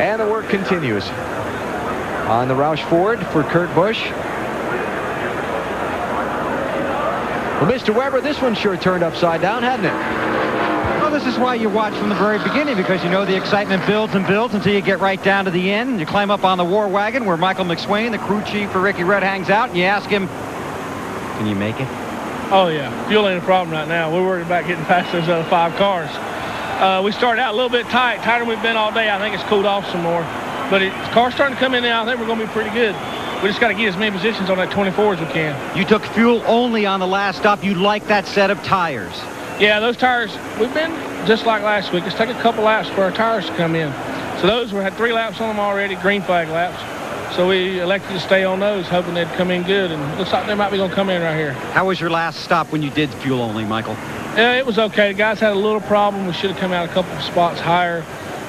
And the work continues on the Roush Ford for Kurt Busch. Well, Mr. Weber, this one sure turned upside down, hadn't it? Well, this is why you watch from the very beginning, because you know the excitement builds and builds until you get right down to the end. And you climb up on the war wagon where Michael McSwain, the crew chief for Ricky Rudd, hangs out, and you ask him, can you make it? Oh, yeah. Fuel ain't a problem right now. We're worried about getting past those other 5 cars. We started out a little bit tight, tighter than we've been all day. I think it's cooled off some more. But the car's starting to come in now. I think we're going to be pretty good. We just got to get as many positions on that 24 as we can. You took fuel only on the last stop. You like that set of tires? Yeah, those tires, we've been just like last week. It's taken a couple laps for our tires to come in. So those, we had 3 laps on them already, green flag laps. So we elected to stay on those, hoping they'd come in good. And it looks like they might be going to come in right here. How was your last stop when you did fuel only, Michael? Yeah, it was okay. The guys had a little problem. We should have come out a couple of spots higher.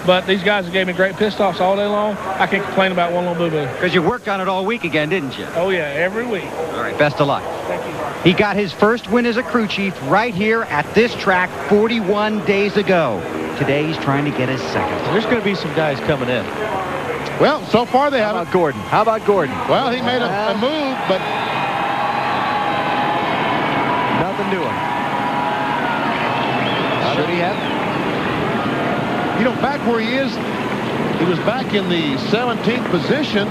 But these guys gave me great pit stops all day long. I can't complain about one little boo-boo. Because you worked on it all week again, didn't you? Oh, yeah, every week. All right, best of luck. Thank you. He got his first win as a crew chief right here at this track 41 days ago. Today he's trying to get his second. There's going to be some guys coming in. Well, so far they haven't. How about Gordon? Well, he made a move, but nothing doing. Should he have? You know, back where he is, he was back in the 17th position.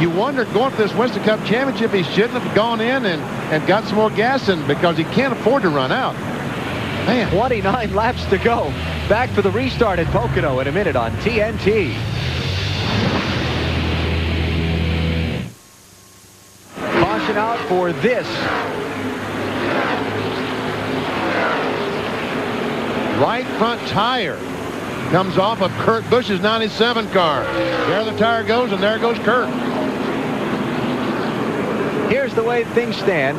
You wonder, going for this Winston Cup Championship, he shouldn't have gone in and got some more gas in, because he can't afford to run out. Man. 29 laps to go. Back for the restart at Pocono in a minute on TNT. Caution out for this. Right front tire comes off of Kurt Busch's 97 car. There the tire goes, and there goes Kurt. Here's the way things stand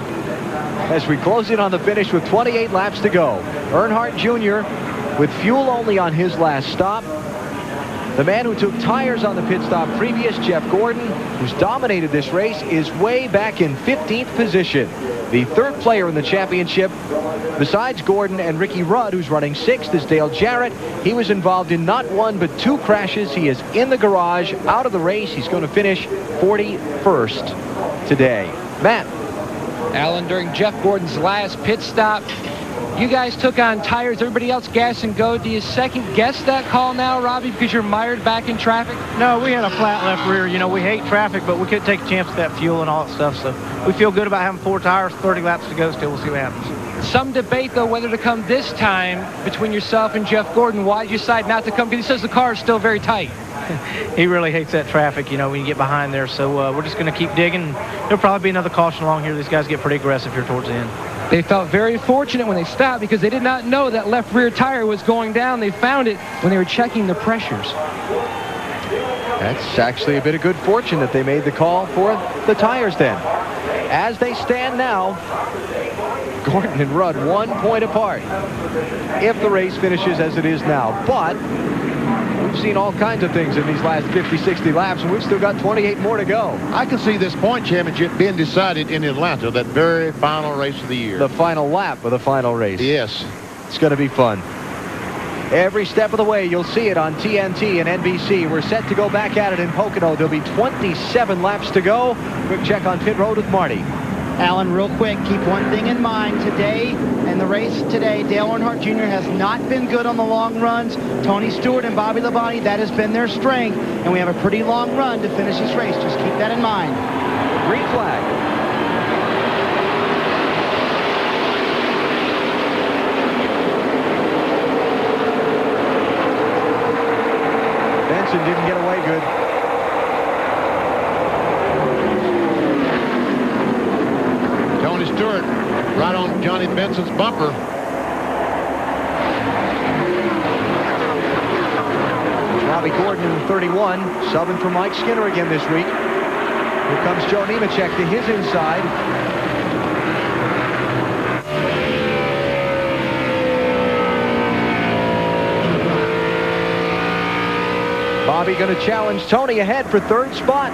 as we close in on the finish with 28 laps to go. Earnhardt Jr. with fuel only on his last stop. The man who took tires on the pit stop previous, Jeff Gordon, who's dominated this race, is way back in 15th position. The third player in the championship, besides Gordon and Ricky Rudd, who's running 6th, is Dale Jarrett. He was involved in not 1 but 2 crashes. He is in the garage, out of the race. He's going to finish 41st today. Matt. Alan, during Jeff Gordon's last pit stop, you guys took on tires, everybody else gas and go. Do you second guess that call now, Robbie, because you're mired back in traffic? No, we had a flat left rear. You know, we hate traffic, but we couldn't take a chance with that fuel and all that stuff. So we feel good about having 4 tires, 30 laps to go still. We'll see what happens. Some debate, though, whether to come this time between yourself and Jeff Gordon. Why did you decide not to come? Because he says the car is still very tight. He really hates that traffic, you know, when you get behind there. So we're just going to keep digging. There'll probably be another caution along here. These guys get pretty aggressive here towards the end. They felt very fortunate when they stopped because they did not know that left rear tire was going down. They found it when they were checking the pressures. That's actually a bit of good fortune that they made the call for the tires then. As they stand now, Gordon and Rudd 1 point apart if the race finishes as it is now. But we've seen all kinds of things in these last 50, 60 laps, and we've still got 28 more to go. I can see this point championship being decided in Atlanta, that very final race of the year. The final lap of the final race. Yes. It's going to be fun. Every step of the way, you'll see it on TNT and NBC. We're set to go back at it in Pocono. There'll be 27 laps to go. Quick check on pit road with Marty. Alan, real quick, keep one thing in mind. Today, in the race today, Dale Earnhardt Jr. has not been good on the long runs. Tony Stewart and Bobby Labonte, that has been their strength. And we have a pretty long run to finish this race. Just keep that in mind. Green flag. Benson didn't get away good. Tony Stewart right on Johnny Benson's bumper. Bobby Gordon in 31, subbing for Mike Skinner again this week. Here comes Joe Nemechek to his inside. Bobby going to challenge Tony ahead for third spot.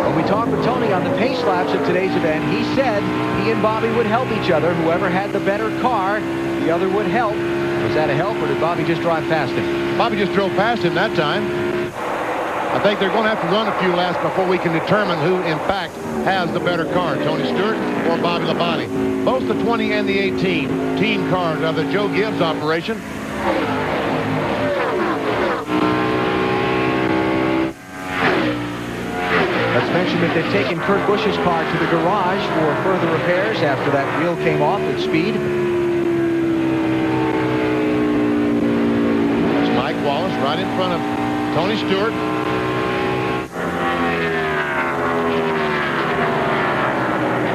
When we talk with Tony Tony, on the pace laps of today's event, he said he and Bobby would help each other. Whoever had the better car, the other would help. Was that a help, or did Bobby just drive past him? Bobby just drove past him that time. I think they're going to have to run a few laps before we can determine who, in fact, has the better car, Tony Stewart or Bobby Labonte. Both the 20 and the 18 team cars of the Joe Gibbs operation. Let's mention that they've taken Kurt Busch's car to the garage for further repairs after that wheel came off at speed. It's Mike Wallace right in front of Tony Stewart.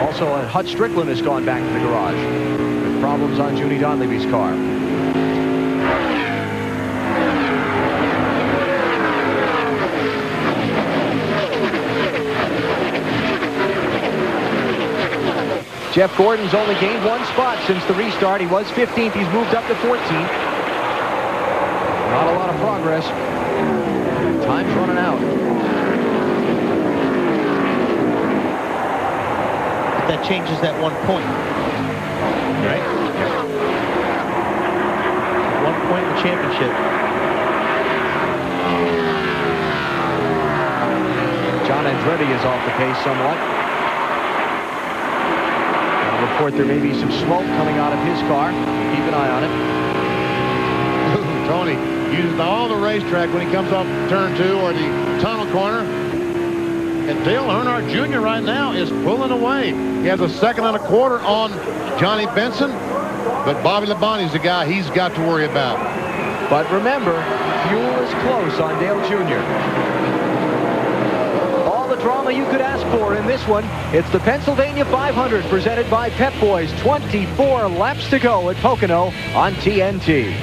Also, Hut Strickland has gone back to the garage with problems on Junie Donlevy's car. Jeff Gordon's only gained one spot since the restart. He was 15th. He's moved up to 14th. Not a lot of progress. Time's running out. But that changes that 1 point. Right? 1 point in the championship. John Andretti is off the pace somewhat. Report there may be some smoke coming out of his car. Keep an eye on it. Tony uses all the racetrack when he comes off turn 2 or the tunnel corner. And Dale Earnhardt Jr. right now is pulling away. He has a 2.25 seconds on Johnny Benson. But Bobby Labonte is the guy he's got to worry about. But remember, fuel is close on Dale Jr. Drama you could ask for in this one. It's the Pennsylvania 500 presented by Pep Boys. 24 laps to go at Pocono on TNT.